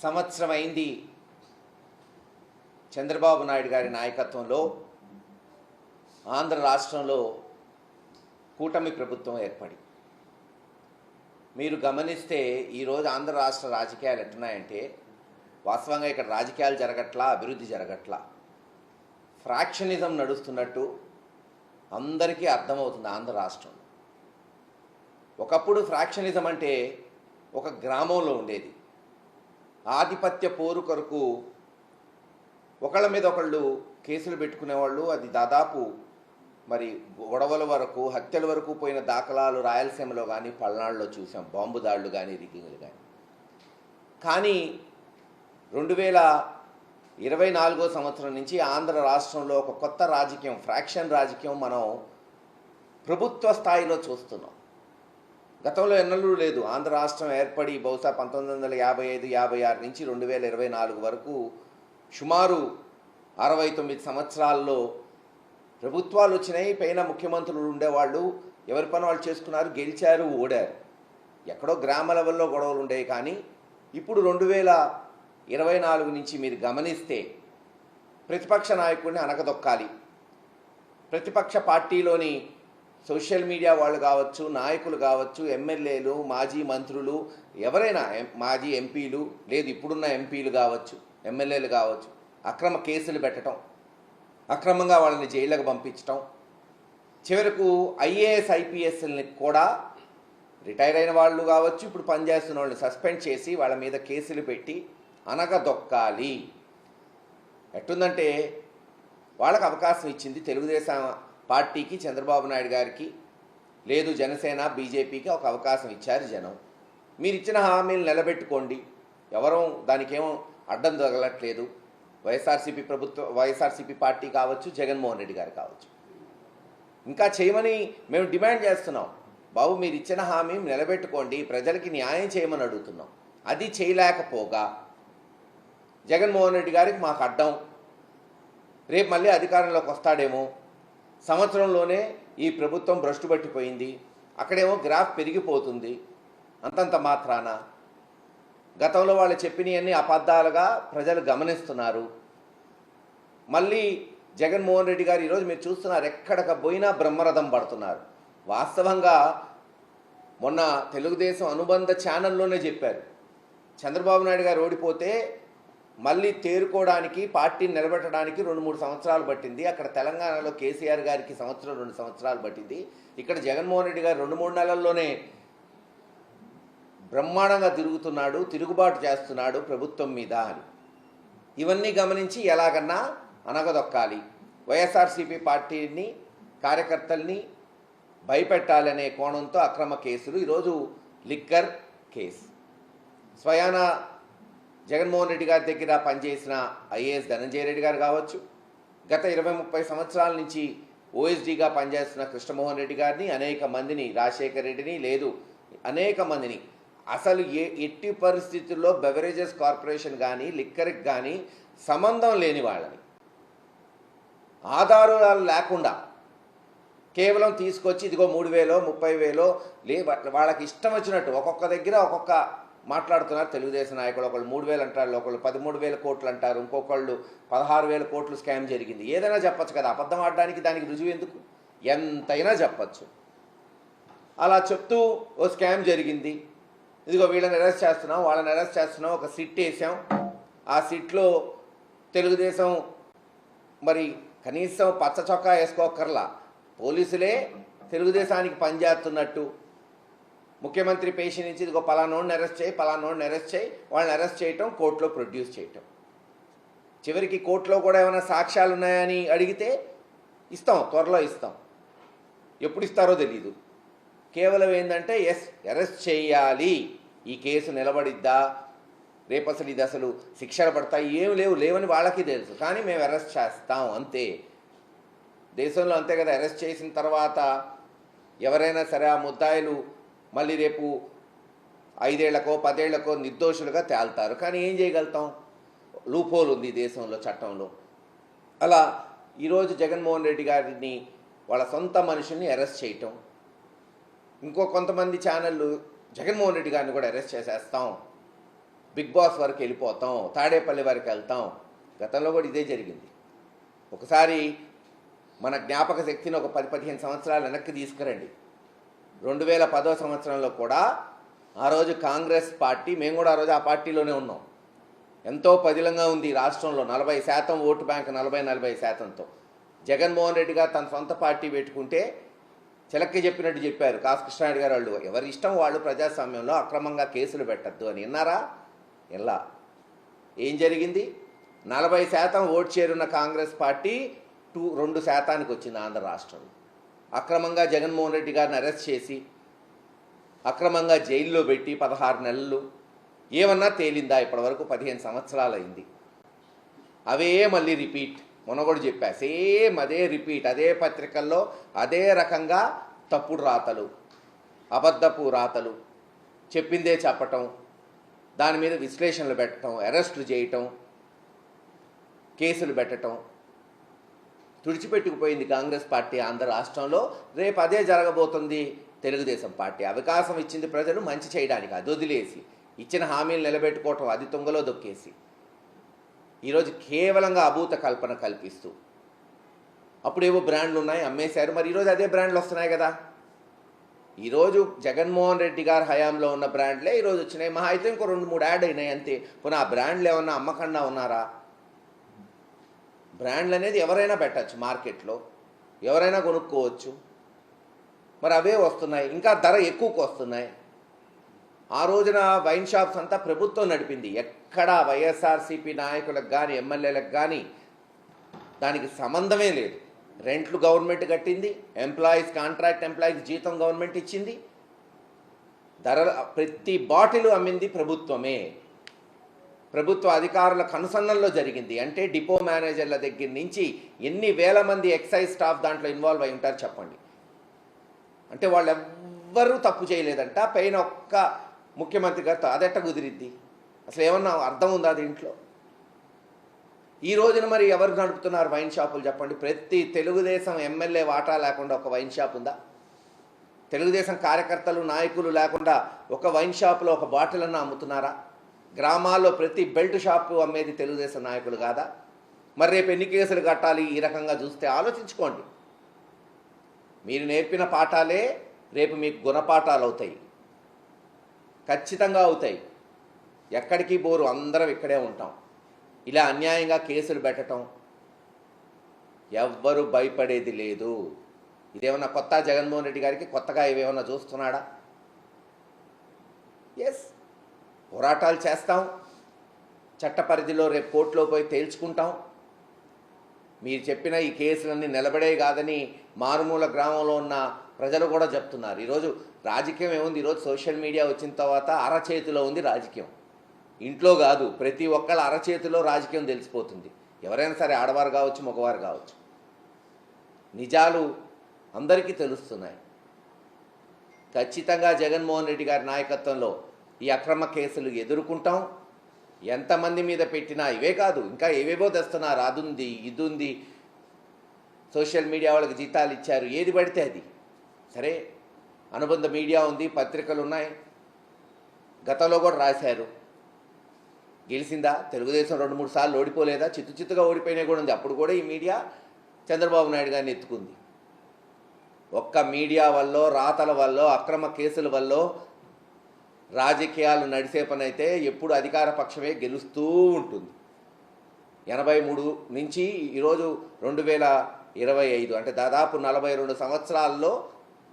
సంవత్సరం అయింది చంద్రబాబు నాయుడు గారి నాయకత్వంలో ఆంధ్ర రాష్ట్రంలో కూటమి ప్రభుత్వం ఏర్పడి. మీరు గమనిస్తే ఈరోజు ఆంధ్ర రాష్ట్ర రాజకీయాలు ఎట్టున్నాయంటే, వాస్తవంగా ఇక్కడ రాజకీయాలు జరగట్లా, అభివృద్ధి జరగట్లా, ఫ్రాక్షనిజం నడుస్తున్నట్టు అందరికీ అర్థమవుతుంది ఆంధ్ర రాష్ట్రంలో. ఒకప్పుడు ఫ్రాక్షనిజం అంటే ఒక గ్రామంలో ఉండేది. ఆధిపత్య పోరు కొరకు ఒకళ్ళ మీద ఒకళ్ళు కేసులు పెట్టుకునేవాళ్ళు. అది దాదాపు మరి గొడవల వరకు, హత్యల వరకు పోయిన దాఖలాలు రాయలసీమలో కానీ పల్నాడులో చూసాం. బాంబు దాడులు కానీ, రిగ్గింగ్లు కానీ. కానీ 2024 సంవత్సరం నుంచి ఆంధ్ర రాష్ట్రంలో ఒక కొత్త రాజకీయం, ఫ్రాక్షన్ రాజకీయం మనం ప్రభుత్వ స్థాయిలో చూస్తున్నాం. గతంలో ఎన్నడూ లేదు. ఆంధ్ర రాష్ట్రం ఏర్పడి బహుశా 1955-56 నుంచి 2024 వరకు సుమారు 69 సంవత్సరాల్లో ప్రభుత్వాలు వచ్చినాయి. పైన ముఖ్యమంత్రులు ఉండేవాళ్ళు, ఎవరి పని వాళ్ళు చేసుకున్నారు, గెలిచారు, ఓడారు. ఎక్కడో గ్రామ లెవెల్లో గొడవలు ఉండేవి. కానీ ఇప్పుడు 2024 నుంచి మీరు గమనిస్తే ప్రతిపక్ష నాయకుడిని అనకదొక్కాలి. ప్రతిపక్ష పార్టీలోని సోషల్ మీడియా వాళ్ళు కావచ్చు, నాయకులు కావచ్చు, ఎమ్మెల్యేలు, మాజీ మంత్రులు, ఎవరైనా, మాజీ ఎంపీలు, లేదు ఇప్పుడున్న ఎంపీలు కావచ్చు, ఎమ్మెల్యేలు కావచ్చు, అక్రమ కేసులు పెట్టడం, అక్రమంగా వాళ్ళని జైళ్ళకు పంపించటం, చివరకు ఐఏఎస్ ఐపీఎస్ని కూడా రిటైర్ అయిన వాళ్ళు కావచ్చు, ఇప్పుడు పనిచేస్తున్న వాళ్ళని సస్పెండ్ చేసి వాళ్ళ మీద కేసులు పెట్టి అనగదొక్కాలి. ఎట్టుందంటే వాళ్ళకు అవకాశం ఇచ్చింది తెలుగుదేశం పార్టీకి, చంద్రబాబు నాయుడు గారికి, లేదు జనసేన బీజేపీకి ఒక అవకాశం ఇచ్చారు జనం. మీరు ఇచ్చిన హామీలు నిలబెట్టుకోండి, ఎవరూ దానికేమో అడ్డం తగలట్లేదు. వైఎస్ఆర్సీపీ పార్టీ కావచ్చు, జగన్మోహన్ రెడ్డి గారు కావచ్చు. ఇంకా చేయమని మేము డిమాండ్ చేస్తున్నాం. బాబు మీరు ఇచ్చిన హామీ నిలబెట్టుకోండి, ప్రజలకి న్యాయం చేయమని అడుగుతున్నాం. అది చేయలేకపోగా జగన్మోహన్ రెడ్డి గారికి మాకు అడ్డం, రేపు మళ్ళీ అధికారంలోకి వస్తాడేమో, సంవత్సరంలోనే ఈ ప్రభుత్వం భ్రష్టు పట్టిపోయింది, అక్కడేమో గ్రాఫ్ పెరిగిపోతుంది, అంతంత మాత్రాన గతంలో వాళ్ళు చెప్పినవన్నీ అబద్ధాలుగా ప్రజలు గమనిస్తున్నారు. మళ్ళీ జగన్మోహన్ రెడ్డి గారు ఈరోజు మీరు చూస్తున్నారు, ఎక్కడికి పోయినా బ్రహ్మరథం పడుతున్నారు. వాస్తవంగా మొన్న తెలుగుదేశం అనుబంధ ఛానల్లోనే చెప్పారు, చంద్రబాబు నాయుడు గారు ఓడిపోతే మళ్ళీ తేరుకోవడానికి, పార్టీని నిలబెట్టడానికి 2-3 సంవత్సరాలు పట్టింది. అక్కడ తెలంగాణలో కేసీఆర్ గారికి 1-2 సంవత్సరాలు పట్టింది. ఇక్కడ జగన్మోహన్ రెడ్డి గారు 2-3 నెలల్లోనే బ్రహ్మాండంగా తిరుగుతున్నాడు, తిరుగుబాటు చేస్తున్నాడు ప్రభుత్వం మీద అని. ఇవన్నీ గమనించి ఎలాగన్నా అనగదొక్కాలి, వైఎస్ఆర్సీపీ పార్టీని, కార్యకర్తల్ని భయపెట్టాలనే కోణంతో అక్రమ కేసులు. ఈరోజు లిక్కర్ కేసు, స్వయాన జగన్మోహన్ రెడ్డి గారి దగ్గర పనిచేసిన ఐఏఎస్ ధనంజయ రెడ్డి గారు కావచ్చు, గత 20-30 సంవత్సరాల నుంచి ఓఎస్డీగా పనిచేస్తున్న కృష్ణమోహన్ రెడ్డి గారిని, అనేక మందిని, రాజశేఖర్ రెడ్డిని, లేదు అనేక మందిని, అసలు ఎట్టి పరిస్థితుల్లో బెవరేజెస్ కార్పొరేషన్ కానీ, లిక్కర్కి కానీ సంబంధం లేని వాళ్ళని, ఆధారాలు లేకుండా కేవలం తీసుకొచ్చి ఇదిగో 3,000 30,000 వాళ్ళకి ఇష్టం వచ్చినట్టు ఒక్కొక్క దగ్గర ఒక్కొక్క మాట్లాడుతున్నారు తెలుగుదేశం నాయకులు. ఒకళ్ళు 3,000 అంటారు, ఒకళ్ళు 13,000 కోట్లు అంటారు, ఇంకొకళ్ళు 16,000 కోట్లు స్కామ్ జరిగింది. ఏదైనా చెప్పచ్చు కదా, అబద్ధం ఆడడానికి దానికి రుజువు ఎందుకు? ఎంతైనా చెప్పచ్చు. అలా చెప్తూ ఓ స్కామ్ జరిగింది, ఇదిగో వీళ్ళని అరెస్ట్ చేస్తున్నాం, వాళ్ళని అరెస్ట్ చేస్తున్నాం, ఒక సిట్ వేసాం, ఆ సిట్లో తెలుగుదేశం మరి కనీసం పచ్చ చొక్కా వేసుకోకర్లా, పోలీసులే తెలుగుదేశానికి పనిచేస్తున్నట్టు ముఖ్యమంత్రి పేషి నుంచి ఇదిగో పలానోడిని అరెస్ట్ చేయి, పలానోడిని అరెస్ట్ చేయి, వాళ్ళని అరెస్ట్ చేయటం, కోర్టులో ప్రొడ్యూస్ చేయటం. చివరికి కోర్టులో కూడా ఏమైనా సాక్ష్యాలు ఉన్నాయని అడిగితే ఇస్తాం, త్వరలో ఇస్తాం, ఎప్పుడు ఇస్తారో తెలీదు. కేవలం ఏంటంటే అరెస్ట్ చేయాలి, ఈ కేసు నిలబడిద్దా, రేపు అసలు ఇది అసలు శిక్షలు పడతాయి, ఏం లేవని వాళ్ళకి తెలుసు, కానీ మేము అరెస్ట్ చేస్తాం అంతే. దేశంలో అంతే కదా, అరెస్ట్ చేసిన తర్వాత ఎవరైనా సరే ఆ ముద్దాయిలు మళ్ళీ రేపు 5 ఏళ్లకో 10 ఏళ్లకో నిర్దోషులుగా తేల్తారు. కానీ ఏం చేయగలుగుతాం, లూపోల్ ఉంది దేశంలో, చట్టంలో. అలా ఈరోజు జగన్మోహన్ రెడ్డి గారిని వాళ్ళ సొంత మనుషుల్ని అరెస్ట్ చేయటం, ఇంకో కొంతమంది ఛానళ్ళు జగన్మోహన్ రెడ్డి గారిని కూడా అరెస్ట్ చేసేస్తాం, బిగ్ బాస్ వరకు వెళ్ళిపోతాం, తాడేపల్లి వరకు వెళ్తాం. గతంలో కూడా ఇదే జరిగింది. ఒకసారి మన జ్ఞాపక శక్తిని ఒక 10-15 సంవత్సరాలు వెనక్కి తీసుకురండి. 2010 సంవత్సరంలో కూడా ఆ రోజు కాంగ్రెస్ పార్టీ, మేము కూడా ఆ రోజు ఆ పార్టీలోనే ఉన్నాం, ఎంతో పదిలంగా ఉంది రాష్ట్రంలో. 40% ఓటు బ్యాంక్, 40-40%తో జగన్మోహన్ రెడ్డి గారు తన సొంత పార్టీ పెట్టుకుంటే చిలక్కి చెప్పినట్టు చెప్పారు కాసు కృష్ణారెడ్డి గారు, వాళ్ళు ఎవరి ఇష్టం వాళ్ళు ప్రజాస్వామ్యంలో అక్రమంగా కేసులు పెట్టద్దు అని. విన్నారా? ఎలా ఏం జరిగింది? 40% ఓటు చేరున్న కాంగ్రెస్ పార్టీ 2% వచ్చింది ఆంధ్ర రాష్ట్రంలో. అక్రమంగా జగన్మోహన్ రెడ్డి గారిని అరెస్ట్ చేసి అక్రమంగా జైల్లో పెట్టి 16 నెలలు ఏమన్నా తేలిందా? ఇప్పటివరకు 15 సంవత్సరాలు అయింది. అవే మళ్ళీ రిపీట్. మొన్న కూడా చెప్పా, సేమ్ అదే రిపీట్. అదే పత్రికల్లో అదే రకంగా తప్పుడు రాతలు, అబద్ధపు రాతలు, చెప్పిందే చెప్పటం, దాని మీద విశ్లేషణలు పెట్టడం, అరెస్టులు చేయటం, కేసులు పెట్టడం. తుడిచిపెట్టుకుపోయింది కాంగ్రెస్ పార్టీ ఆంధ్ర రాష్ట్రంలో. రేపు అదే జరగబోతుంది తెలుగుదేశం పార్టీ. అవకాశం ఇచ్చింది ప్రజలు మంచి చేయడానికి, అది వదిలేసి ఇచ్చిన హామీలు నిలబెట్టుకోవటం అది తుంగలో దొక్కేసి ఈరోజు కేవలంగా అభూత కల్పన కల్పిస్తూ, అప్పుడేవో బ్రాండ్లు ఉన్నాయి అమ్మేశారు, మరి ఈరోజు అదే బ్రాండ్లు వస్తున్నాయి కదా. ఈరోజు జగన్మోహన్ రెడ్డి గారి హయాంలో ఉన్న బ్రాండ్లే ఈరోజు వచ్చినాయి. మహా అయితే ఇంకో 2-3 యాడ్ అయినాయి అంతే. పోనీ ఆ బ్రాండ్లు ఏమన్నా అమ్మకుండా ఉన్నారా? బ్రాండ్లు అనేది ఎవరైనా పెట్టచ్చు, మార్కెట్లో ఎవరైనా కొనుక్కోవచ్చు. మరి అవే వస్తున్నాయి, ఇంకా ధర ఎక్కువకు వస్తున్నాయి. ఆ రోజున వైన్ షాప్స్ అంతా ప్రభుత్వం నడిపింది. ఎక్కడా వైఎస్ఆర్సీపీ నాయకులకు కానీ ఎమ్మెల్యేలకు కానీ దానికి సంబంధమే లేదు. రెంట్లు గవర్నమెంట్ కట్టింది, ఎంప్లాయీస్, కాంట్రాక్ట్ ఎంప్లాయీస్ జీతం గవర్నమెంట్ ఇచ్చింది, ధరలు ప్రతి బాటిల్ అమ్మింది ప్రభుత్వమే. ప్రభుత్వ అధికారుల కనుసన్నల్లో జరిగింది. అంటే డిపో మేనేజర్ల దగ్గర నుంచి ఎన్ని వేల మంది ఎక్సైజ్ స్టాఫ్ దాంట్లో ఇన్వాల్వ్ అయి ఉంటారు చెప్పండి. అంటే వాళ్ళు ఎవ్వరూ తప్పు చేయలేదంట, పైన ఒక్క ముఖ్యమంత్రి గారితో. అదెట్ట కుదిరిద్ది? అసలు ఏమన్నా అర్థం ఉందా దీంట్లో? ఈ రోజున మరి ఎవరు నడుపుతున్నారు వైన్ షాపులు చెప్పండి? ప్రతి తెలుగుదేశం ఎమ్మెల్యే వాటా లేకుండా ఒక వైన్ షాప్ ఉందా? తెలుగుదేశం కార్యకర్తలు నాయకులు లేకుండా ఒక వైన్ షాపులో ఒక బాటిల్ అన్న అమ్ముతున్నారా? గ్రామాల్లో ప్రతి బెల్ట్ షాపు అమ్మేది తెలుగుదేశం నాయకులు కాదా? మరి రేపు ఎన్ని కేసులు కట్టాలి ఈ రకంగా చూస్తే? ఆలోచించుకోండి. మీరు నేర్పిన పాఠాలే రేపు మీకు గుణపాఠాలు అవుతాయి, ఖచ్చితంగా అవుతాయి. ఎక్కడికి బోరు, అందరం ఇక్కడే ఉంటాం. ఇలా అన్యాయంగా కేసులు పెట్టడం ఎవ్వరూ భయపడేది లేదు. ఇదేమన్నా కొత్త జగన్మోహన్ రెడ్డి గారికి? కొత్తగా ఇవేమన్నా చూస్తున్నాడా? ఎస్, పోరాటాలు చేస్తాం, చట్ట పరిధిలో రేపు కోర్టులో పోయి తేల్చుకుంటాం. మీరు చెప్పిన ఈ కేసులన్నీ నిలబడే కాదని మారుమూల గ్రామంలో ఉన్న ప్రజలు కూడా చెప్తున్నారు. ఈరోజు రాజకీయం ఏముంది? ఈరోజు సోషల్ మీడియా వచ్చిన తర్వాత అరచేతిలో ఉంది రాజకీయం. ఇంట్లో కాదు, ప్రతి ఒక్కళ్ళ అరచేతిలో రాజకీయం తెలిసిపోతుంది. ఎవరైనా సరే, ఆడవారు కావచ్చు, మగవారు కావచ్చు. నిజాలు అందరికీ తెలుస్తున్నాయి. ఖచ్చితంగా జగన్మోహన్ రెడ్డి గారి నాయకత్వంలో ఈ అక్రమ కేసులు ఎదుర్కొంటాం. ఎంతమంది మీద పెట్టినా ఇవే కాదు, ఇంకా ఏవేవో తెస్తున్నారు. అది ఉంది, ఇది ఉంది, సోషల్ మీడియా వాళ్ళకి జీతాలు ఇచ్చారు, ఏది పడితే అది. సరే, అనుబంధ మీడియా ఉంది, పత్రికలు ఉన్నాయి, గతంలో కూడా రాశారు. గెలిచిందా? తెలుగుదేశం 2-3 సార్లు ఓడిపోలేదా? చిత్తుగా ఓడిపోయినాయి కూడా ఉంది. అప్పుడు కూడా ఈ మీడియా చంద్రబాబు నాయుడు గారిని ఎత్తుకుంది. ఒక్క మీడియా వల్ల, రాతల వల్ల, అక్రమ కేసుల వల్ల రాజకీయాలు నడిసే పని అయితే ఎప్పుడు అధికార పక్షమే గెలుస్తూ ఉంటుంది. 83 నుంచి ఈరోజు 2025, అంటే దాదాపు 42 సంవత్సరాల్లో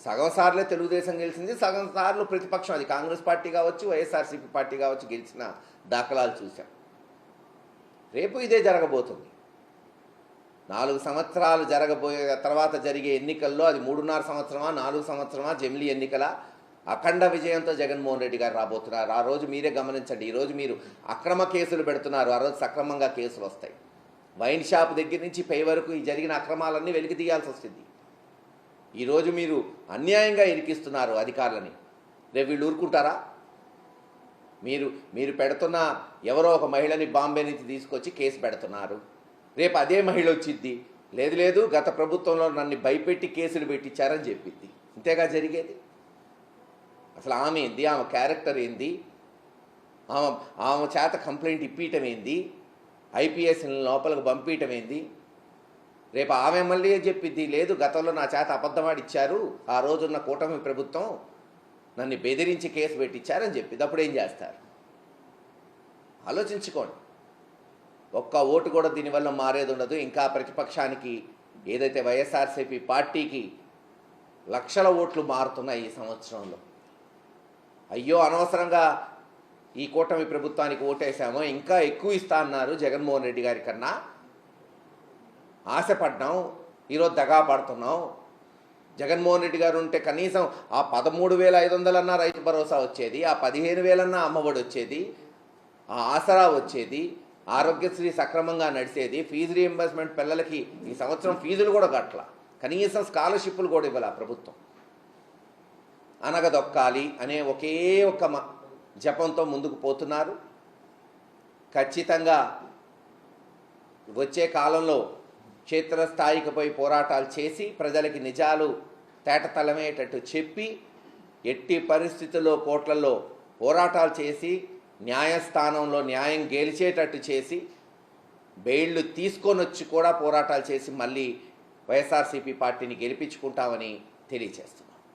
సగం సార్లే తెలుగుదేశం గెలిచింది, సగం సార్లు ప్రతిపక్షం, అది కాంగ్రెస్ పార్టీ కావచ్చు, వైఎస్ఆర్సీపీ పార్టీ కావచ్చు, గెలిచిన దాఖలాలు చూసాం. రేపు ఇదే జరగబోతుంది. 4 సంవత్సరాలు జరగబోయే తర్వాత జరిగే ఎన్నికల్లో అది 3.5 సంవత్సరమా 4 సంవత్సరమా జమిలీ ఎన్నికల అఖండ విజయంతో జగన్మోహన్ రెడ్డి గారు రాబోతున్నారు. ఆ రోజు మీరే గమనించండి. ఈరోజు మీరు అక్రమ కేసులు పెడుతున్నారు, ఆ రోజు సక్రమంగా కేసులు వస్తాయి. వైన్ షాప్ దగ్గర నుంచి పై వరకు ఈ జరిగిన అక్రమాలన్నీ వెలికి తీయాల్సి వస్తుంది. ఈరోజు మీరు అన్యాయంగా ఇరికిస్తున్నారు అధికారులని. రేపు వీళ్ళు ఊరుకుంటారా? మీరు పెడుతున్న ఎవరో ఒక మహిళని బాంబే నుంచి తీసుకొచ్చి కేసు పెడుతున్నారు. రేపు అదే మహిళ వచ్చిద్ది, లేదు గత ప్రభుత్వంలో నన్ను భయపెట్టి కేసులు పెట్టించారని చెప్పిద్ది. ఇంతేగా జరిగేది. అసలు ఆమె ఏంది, ఆమె క్యారెక్టర్ ఏంది, ఆమె ఆమె చేత కంప్లైంట్ ఇప్పించటం ఏంది, ఐపీఎస్ లోపలికి పంపించటం ఏంది? రేపు ఆమె మళ్ళీ చెప్పిద్ది, లేదు గతంలో నా చేత అబద్ధమాడిచ్చారు, ఆ రోజున్న కూటమి ప్రభుత్వం నన్ను బెదిరించి కేసు పెట్టించారని చెప్పింది. అప్పుడు ఏం చేస్తారు? ఆలోచించుకోండి. ఒక్క ఓటు కూడా దీనివల్ల మారేది ఉండదు. ఇంకా ప్రతిపక్షానికి ఏదైతే వైఎస్ఆర్సీపీ పార్టీకి లక్షల ఓట్లు మారుతున్నాయి ఈ సంవత్సరంలో. అయ్యో అనవసరంగా ఈ కూటమి ప్రభుత్వానికి ఓటేసామో, ఇంకా ఎక్కువ ఇస్తా అన్నారు జగన్మోహన్ రెడ్డి గారి కన్నా, ఆశపడ్డాం, ఈరోజు దగా పడుతున్నాం. జగన్మోహన్ రెడ్డి గారు ఉంటే కనీసం ఆ 13,500 అన్నా రైతు భరోసా వచ్చేది, ఆ 15,000 అన్నా అమ్మఒడి వచ్చేది, ఆ ఆసరా వచ్చేది, ఆరోగ్యశ్రీ సక్రమంగా నడిచేది, ఫీజు రీఎంబర్స్మెంట్ పిల్లలకి ఈ సంవత్సరం ఫీజులు కూడా కట్టల, కనీసం స్కాలర్షిప్లు కూడా ఇవ్వాలి ఆ ప్రభుత్వం. అనగదొక్కాలి అనే ఒకే ఒక జపంతో ముందుకు పోతున్నారు. ఖచ్చితంగా వచ్చే కాలంలో క్షేత్రస్థాయికి పోయి పోరాటాలు చేసి ప్రజలకి నిజాలు తేటతలమయ్యేటట్టు చెప్పి, ఎట్టి పరిస్థితుల్లో కోర్టులలో పోరాటాలు చేసి న్యాయస్థానంలో న్యాయం గెలిచేటట్టు చేసి బెయిళ్లు తీసుకొని వచ్చి కూడా పోరాటాలు చేసి మళ్ళీ వైఎస్ఆర్సీపీ పార్టీని గెలిపించుకుంటామని తెలియజేస్తున్నాం.